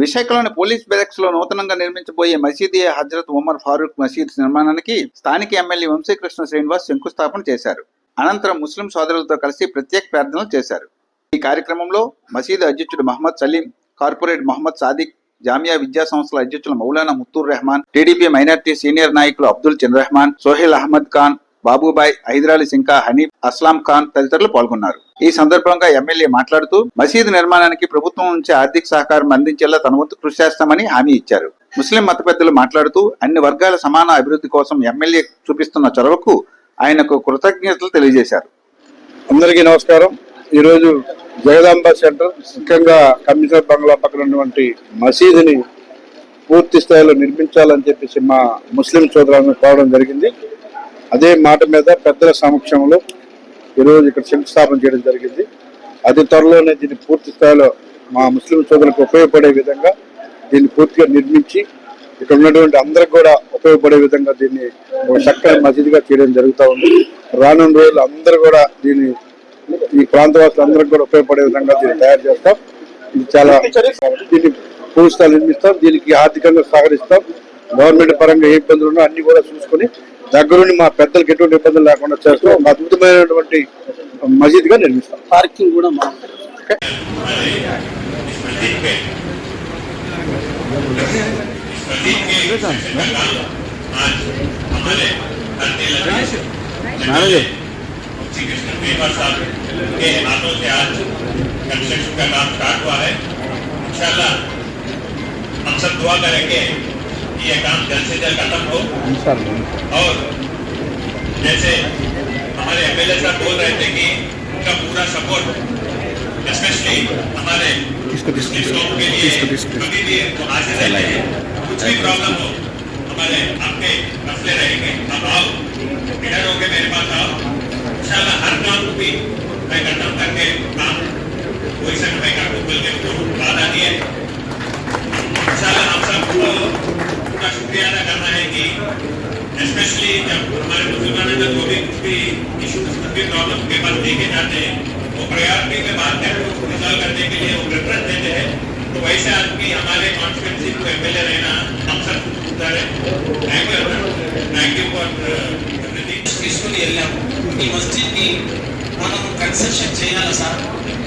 విశాఖలోని పోలీస్ బెరక్స్ లో నూతనంగా నిర్మించబోయే మసీదీ హజరత్ ఉమర్ ఫారూక్ మసీద్ నిర్మాణానికి స్థానిక ఎమ్మెల్యే వంశీకృష్ణ శ్రీనివాస్ శంకుస్థాపన చేశారు. అనంతరం ముస్లిం సోదరులతో కలిసి ప్రత్యేక ప్రార్థనలు చేశారు. ఈ కార్యక్రమంలో మసీదు అధ్యక్షుడు మహమ్మద్ సలీం, కార్పొరేట్ మహమ్మద్ సాదిక్, జామియా విద్యా సంస్థల అధ్యక్షులు Maulana Muttur Rehman, TDP minority senior నాయకులు అబ్దుల్ చంద్రహమాన్, సోహెల్ అహ్మద్ ఖాన్, బాబుబాయ్, హైదరాలీ సింకా, హనీఫ్, అస్లాం ఖాన్ తదితరులు పాల్గొన్నారు. ఈ సందర్భంగా ఎమ్మెల్యే మాట్లాడుతూ మసీదు నిర్మాణానికి ప్రభుత్వం నుంచి ఆర్థిక సహకారం అందించేలా తన వంతు కృషి చేస్తామని హామీ ఇచ్చారు. ముస్లిం మత పెద్దలు మాట్లాడుతూ అన్ని వర్గాల సమాన అభివృద్ధి కోసం ఎమ్మెల్యే చూపిస్తున్న చొరవకు ఆయనకు కృతజ్ఞతలు తెలియజేశారు. అందరికీ నమస్కారం. ఈరోజు జగదాంబ సెంటర్, ముఖ్యంగా కమిషనర్ బంగ్లా పక్కన ఉన్నటువంటి మసీదుని పూర్తి స్థాయిలో నిర్మించాలని చెప్పేసి మా ముస్లిం సోదరులను కోరడం జరిగింది. అదే మాట మీద పెద్దల సమక్షంలో ఈరోజు ఇక్కడ శంకుస్థాపన చేయడం జరిగింది. అతి త్వరలోనే దీన్ని పూర్తి స్థాయిలో మా ముస్లిం సోదరులకు ఉపయోగపడే విధంగా దీన్ని పూర్తిగా నిర్మించి ఇక్కడ ఉన్నటువంటి అందరికి కూడా ఉపయోగపడే విధంగా దీన్ని ఒక చక్కని మసీదుగా చేయడం జరుగుతూ ఉంది. రానున్న రోజులు అందరూ కూడా దీన్ని ఈ ప్రాంతవాసులు అందరికి కూడా ఉపయోగపడే విధంగా దీన్ని తయారు చేస్తాం. ఇది చాలా దీన్ని పూర్తి స్థాయిలో నిర్మిస్తాం. దీనికి ఆర్థికంగా సహకరిస్తాం. గవర్నమెంట్ పరంగా ఏ ఇబ్బందులు ఉన్నా అన్ని కూడా చూసుకుని దగ్గరుండి మా పెద్దలకు ఎటువంటి ఇబ్బందులు లేకుండా చేస్తూ ఒక అద్భుతమైనటువంటి మసీదుగా నిర్మిస్తాం. పార్కింగ్ కూడా हम सब दुआ करेंगे कि ये काम जल्द से जल्द खत्म हो। और जैसे हमारे एमएलए साहब बोल रहे थे कि उनका पूरा सपोर्ट स्पेशली हमारे लोगों के लिए कभी भी हाजिर रहते हैं। कुछ भी प्रॉब्लम हो हमारे आपके मसले रहेंगे। अब आओ, इधर होके मेरे पास आओ, इंशाल्लाह हर काम को भी मैं खत्म करके काम कोई से मैं कर बोल के वादा दिए। इंशाल्लाह हम सबको पूरा शुक्रिया अदा करना है कि स्पेशली जब हमारे मुसलमानों में जो भी कुछ भी इशूज, कुछ भी प्रॉब्लम के पास लेके जाते हैं वो प्रायोरिटी में बात करके उसको रिजॉल्व करने के लिए वो प्रेफरेंस देते हैं। तो वैसे आदमी हमारे कॉन्स्टिट्यूंसी को एमएलए रहना हम सब उधर है। Thank you for everything. తీసుకుని వెళ్ళాము. ఈ మస్జిద్ని మనం కన్స్ట్రక్షన్ చేయాలి సార్.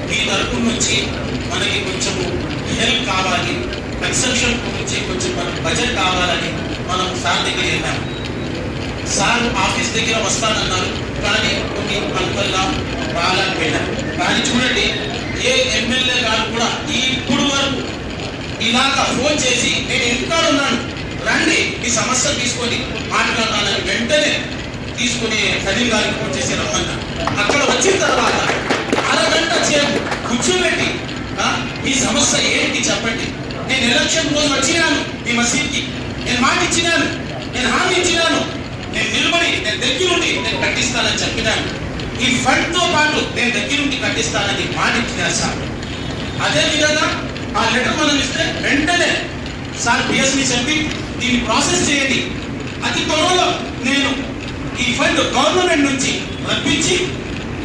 మీ తరపు నుంచి మనకి కొంచెం హెల్ప్ కావాలి, కన్స్ట్రక్షన్ గురించి కొంచెం మనకు బడ్జెట్ కావాలని మనం సార్ దగ్గర వెళ్ళాము. సార్ ఆఫీస్ దగ్గర వస్తానన్నారు, కానీ కొన్ని పనుల రాలేకపోయినారు. కానీ చూడండి, ఏ ఎమ్మెల్యే గారు కూడా ఇప్పుడు వరకు ఇలాగా ఫోన్ చేసి నేను ఇంటికాడ ఉన్నాను, రండి ఈ సమస్య తీసుకొని మాట్లాడాలని వెంటనే తీసుకుని సలీం గారికి ఫోన్ చేసి రమ్మన్నా. అక్కడ వచ్చిన తర్వాత అరగంట సేపు కూర్చోబెట్టి ఈ సమస్య ఏంటి చెప్పండి, నేను ఎలక్షన్ రోజు వచ్చినాను ఈ మసీద్కి, నేను మాట ఇచ్చినాను, నేను హామీ ఇచ్చినాను, నేను నిలబడి నేను దగ్గరుండి నేను కట్టిస్తానని చెప్పినాను. ఈ ఫండ్ తో పాటు నేను దగ్గరుండి కట్టిస్తానని మాట ఇచ్చినాను సార్. అదే విధంగా ఆ లెటర్ మనం ఇస్తే వెంటనే సార్ పిఎస్ని చెప్పి దీన్ని ప్రాసెస్ చేయండి, అతి త్వరలో నేను ఈ ఫండ్ గవర్నమెంట్ నుంచి రప్పించి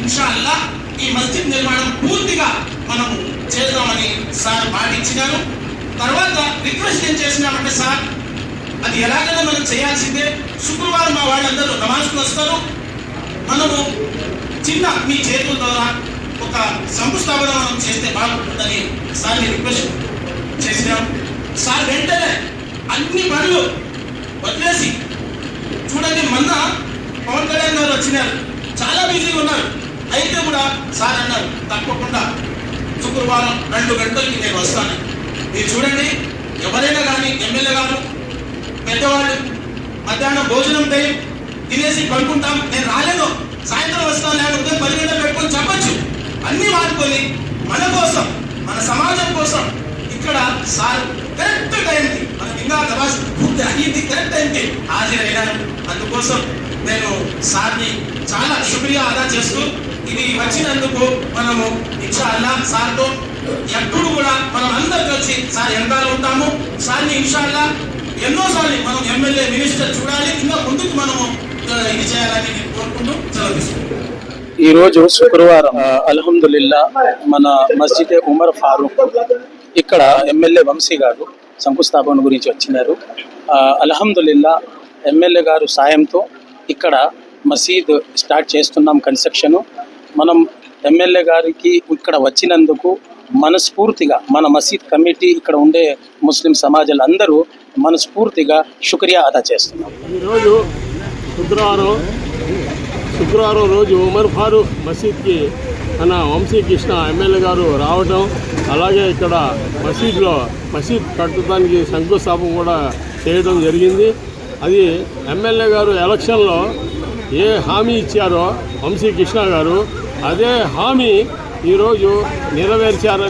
ఇన్షాల్లా ఈ మస్జిద్ నిర్మాణం పూర్తిగా మనము చేద్దామని సార్ మాట ఇచ్చినాను. తర్వాత రిక్వెస్ట్ ఏం చేసినామంటే సార్, అది ఎలాగైనా మనం చేయాల్సిందే. శుక్రవారం మా వాళ్ళందరూ నమాజ్కి వస్తారు, మనము చిన్న మీ చేతుల ద్వారా ఒక శంకుస్థాపన మనం చేస్తే బాగుంటుందని సార్ని రిక్వెస్ట్ చేసినాం. సార్ వెంటనే అన్ని పనులు వదిలేసి, చూడండి మొన్న పవన్ కళ్యాణ్ గారు వచ్చినారు, చాలా బిజీగా ఉన్నారు, అయితే కూడా సార్ అన్నారు తప్పకుండా శుక్రవారం 2 గంటలకి నేను వస్తాను. మీరు చూడండి, ఎవరైనా కానీ ఎమ్మెల్యే గారు పెద్దవాళ్ళు మధ్యాహ్నం భోజనం టైం తినేసి పడుకుంటాం, నేను రాలేను సాయంత్రం వస్తాను, నేను ఉదయం 10 గంటలు పెట్టుకొని చెప్పచ్చు. అన్ని వాడుకొని మన కోసం, మన సమాజం కోసం ఇక్కడ సార్ కరెక్ట్ టైంకి మన ఇంకా నమాజ్ పూర్తి అయ్యింది, కరెక్ట్ టైంకి హాజరైనాను. అందుకోసం నేను సార్ని చాలా శుక్రియా అదా చేస్తూ, ఇది వచ్చినందుకు మనము ఇన్షాల్లా సార్తో ఎప్పుడు కూడా మనం అందరు కలిసి సార్ వెనకాల ఉంటాము. సార్ని ఇన్షాల్లా ఎన్నోసార్లు మనం ఎమ్మెల్యే మినిస్టర్ చూడాలి, ఇంకా ముందుకు మనము ఇది చేయాలని కోరుకుంటూ సెలవు తీసుకుంటాం. ఈరోజు శుక్రవారం అల్హమ్దులిల్లా మన మస్జిద్ ఉమర్ ఫారూక్ ఇక్కడ ఎమ్మెల్యే వంశీ గారు శంకుస్థాపన గురించి వచ్చినారు. అల్హమ్దులిల్లా ఎమ్మెల్యే గారు సాయంతో ఇక్కడ మసీద్ స్టార్ట్ చేస్తున్నాం కన్స్ట్రక్షను. మనం ఎమ్మెల్యే గారికి ఇక్కడ వచ్చినందుకు మనస్ఫూర్తిగా మన మసీద్ కమిటీ ఇక్కడ ఉండే ముస్లిం సమాజాలు అందరూ మనస్ఫూర్తిగా శుక్రియా అదా చేస్తున్నాం. ఈరోజు శుక్రవారం రోజు ఉమర్ ఫారూక్ మసీద్కి మన వంశీకృష్ణ ఎమ్మెల్యే గారు రావటం, అలాగే ఇక్కడ మసీద్ కట్టడానికి శంకుస్థాపన కూడా చేయడం జరిగింది. అది ఎమ్మెల్యే గారు ఎలక్షన్లో ఏ హామీ ఇచ్చారో వంశీకృష్ణ గారు అదే హామీ ఈరోజు నెరవేర్చారు.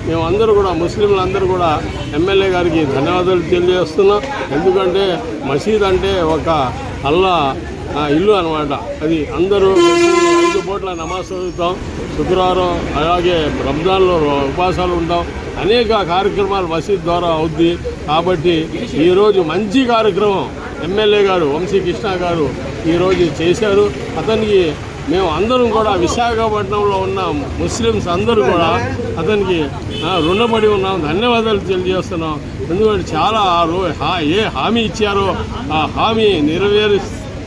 మేమందరూ కూడా ముస్లింలందరూ కూడా ఎమ్మెల్యే గారికి ధన్యవాదాలు తెలియజేస్తున్నాం. ఎందుకంటే మసీద్ అంటే ఒక అల్లా ఇల్లు అనమాట. అది అందరూ 5 పూట్ల నమాజ్ చదువుతాం, శుక్రవారం అలాగే రంజాన్లో ఉపవాసాలు ఉంటాం, అనేక కార్యక్రమాలు మసీద్ ద్వారా అవుద్ది. కాబట్టి ఈరోజు మంచి కార్యక్రమం ఎమ్మెల్యే గారు వంశీకృష్ణ గారు ఈరోజు చేశారు. అతనికి మేము అందరం కూడా విశాఖపట్నంలో ఉన్న ముస్లిమ్స్ అందరూ కూడా అతనికి రుణపడి ఉన్నాం, ధన్యవాదాలు తెలియజేస్తున్నాం. ఎందుకంటే చాలా ఏ హామీ ఇచ్చారో ఆ హామీ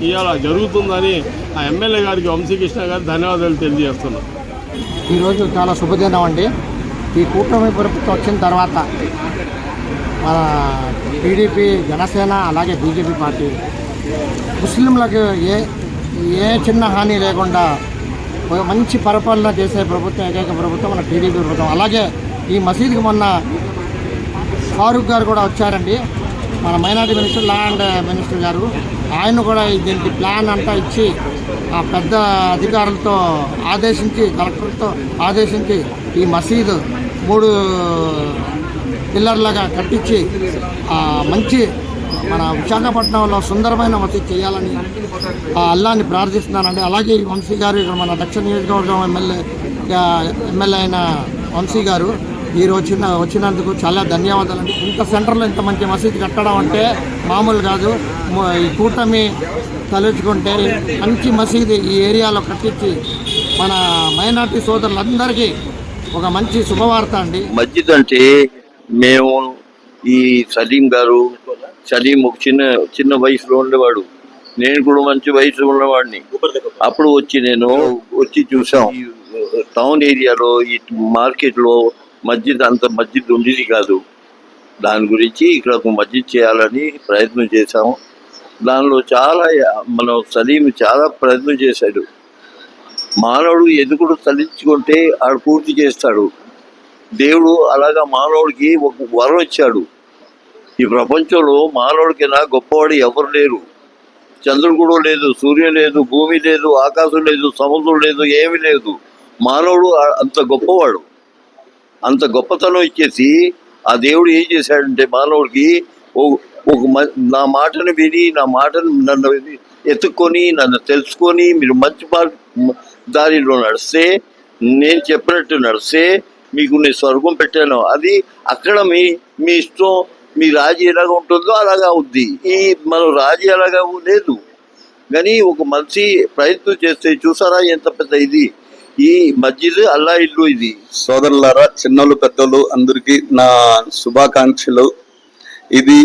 ఇవాళ జరుగుతుందని ఆ ఎమ్మెల్యే గారికి వంశీకృష్ణ గారికి ధన్యవాదాలు తెలియజేస్తున్నాం. ఈరోజు చాలా శుభదినం అండి. ఈ కూటమి ప్రభుత్వం వచ్చిన తర్వాత మన టీడీపీ, జనసేన అలాగే బీజేపీ పార్టీ ముస్లింలకు ఏ చిన్న హాని లేకుండా ఒక మంచి పరిపాలన చేసే ప్రభుత్వం, ఏకైక ప్రభుత్వం మన టీడీపీ ప్రభుత్వం. అలాగే ఈ మసీదుకి మొన్న ఫారూక్ గారు కూడా వచ్చారండి, మన మైనారిటీ మినిస్టర్, ల్యాండ్ మినిస్టర్ గారు. ఆయన కూడా దీనికి ప్లాన్ అంతా ఇచ్చి ఆ పెద్ద అధికారులతో ఆదేశించి, కలెక్టర్తో ఆదేశించి ఈ మసీదు 3 పిల్లర్లుగా కట్టించి మంచి మన విశాఖపట్నంలో సుందరమైన మసీద్ చేయాలని అల్లాని ప్రార్థిస్తున్నానండి. అలాగే ఈ వంశీ గారు ఇక్కడ మన దక్షిణ నియోజకవర్గం ఎమ్మెల్యే అయిన వంశీ గారు ఈరోజు వచ్చినందుకు చాలా ధన్యవాదాలండి. ఇంత సెంటర్లో ఇంత మంచి మసీద్ కట్టడం అంటే మామూలు కాదు. ఈ కూటమి తలుచుకుంటే మంచి మసీదు ఈ ఏరియాలో కట్టించి మన మైనార్టీ సోదరులందరికీ ఒక మంచి శుభవార్త అండి. మస్జిద్ అంటే మేము ఈ సలీం ఒక చిన్న వయసులో ఉండేవాడు, నేను కూడా మంచి వయసులో ఉన్నవాడిని. అప్పుడు నేను వచ్చి చూసాం టౌన్ ఏరియాలో ఈ మార్కెట్లో మస్జిద్ ఉండేది కాదు. దాని గురించి ఇక్కడ ఒక మస్జిద్ చేయాలని ప్రయత్నం చేశాము. దానిలో సలీం చాలా ప్రయత్నం చేశాడు. మానవుడు ఎదుగుడు తలించుకుంటే ఆడు పూర్తి చేస్తాడు. దేవుడు అలాగా మానవుడికి ఒక వరం ఇచ్చాడు. ఈ ప్రపంచంలో మానవుడికి గొప్పవాడు ఎవరు లేరు. చంద్రుడు కూడా లేదు, సూర్యుడు లేదు, భూమి లేదు, ఆకాశం లేదు, సముద్రం లేదు, ఏమీ లేదు. మానవుడు అంత గొప్పవాడు. అంత గొప్పతనం ఇచ్చేసి ఆ దేవుడు ఏం చేశాడంటే మానవుడికి నా మాటను విని, నన్ను ఎత్తుక్కొని, నన్ను తెలుసుకొని మీరు మంచి దారిలో నడిస్తే, నేను చెప్పినట్టు నడిస్తే మీకు నేను స్వర్గం పెట్టాను. అది అక్కడ మీ ఇష్టం. మీ రాజీ ఎలాగ ఉంటుందో అలాగా ఉంది. మన రాజీ అలాగా లేదు, కానీ ఒక మంచి ప్రయత్నం చేస్తే చూసారా ఎంత పెద్ద ఇది. ఈ మస్జిద్ అల్లా ఇల్లు. ఇది సోదరులారా, చిన్నోళ్ళు పెద్దోళ్ళు అందరికీ నా శుభాకాంక్షలు. ఇది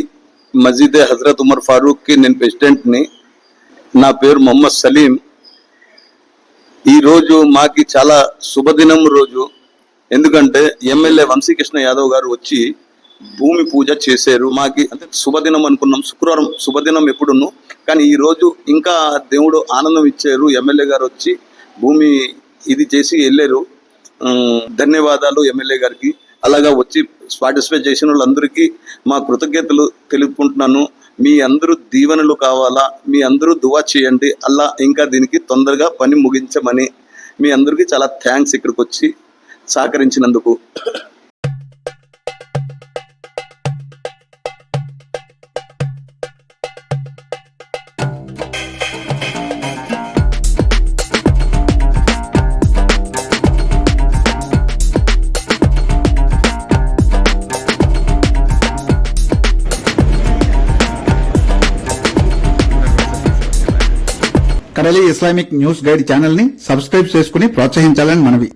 మస్జిద్ హజరత్ ఉమర్ ఫారూక్ కి నేను ప్రెసిడెంట్ని. నా పేరు మొహమ్మద్ సలీం. ఈరోజు మాకి చాలా శుభదినం రోజు. ఎందుకంటే ఎమ్మెల్యే వంశీకృష్ణ యాదవ్ గారు వచ్చి భూమి పూజ చేశారు. మాకి అంటే శుభదినం అనుకున్నాం. శుక్రవారం శుభదినం ఎప్పుడును, కానీ ఈరోజు ఇంకా దేవుడు ఆనందం ఇచ్చారు. ఎమ్మెల్యే గారు వచ్చి భూమి ఇది చేసి వెళ్ళారు. ధన్యవాదాలు ఎమ్మెల్యే గారికి. అలాగా వచ్చి పార్టిసిపేట్ చేసిన వాళ్ళందరికీ మా కృతజ్ఞతలు తెలుపుకుంటున్నాను. మీ అందరూ దీవెనలు కావాలా, మీ అందరూ దువా చేయండి. అల్లా ఇంకా దీనికి తొందరగా పని ముగించమని. మీ అందరికీ చాలా థ్యాంక్స్ ఇక్కడికి వచ్చి సహకరించినందుకు. Daily Islamic news guide channel ని సబ్స్క్రైబ్ చేసుకుని ప్రోత్సహించాలని మనవి.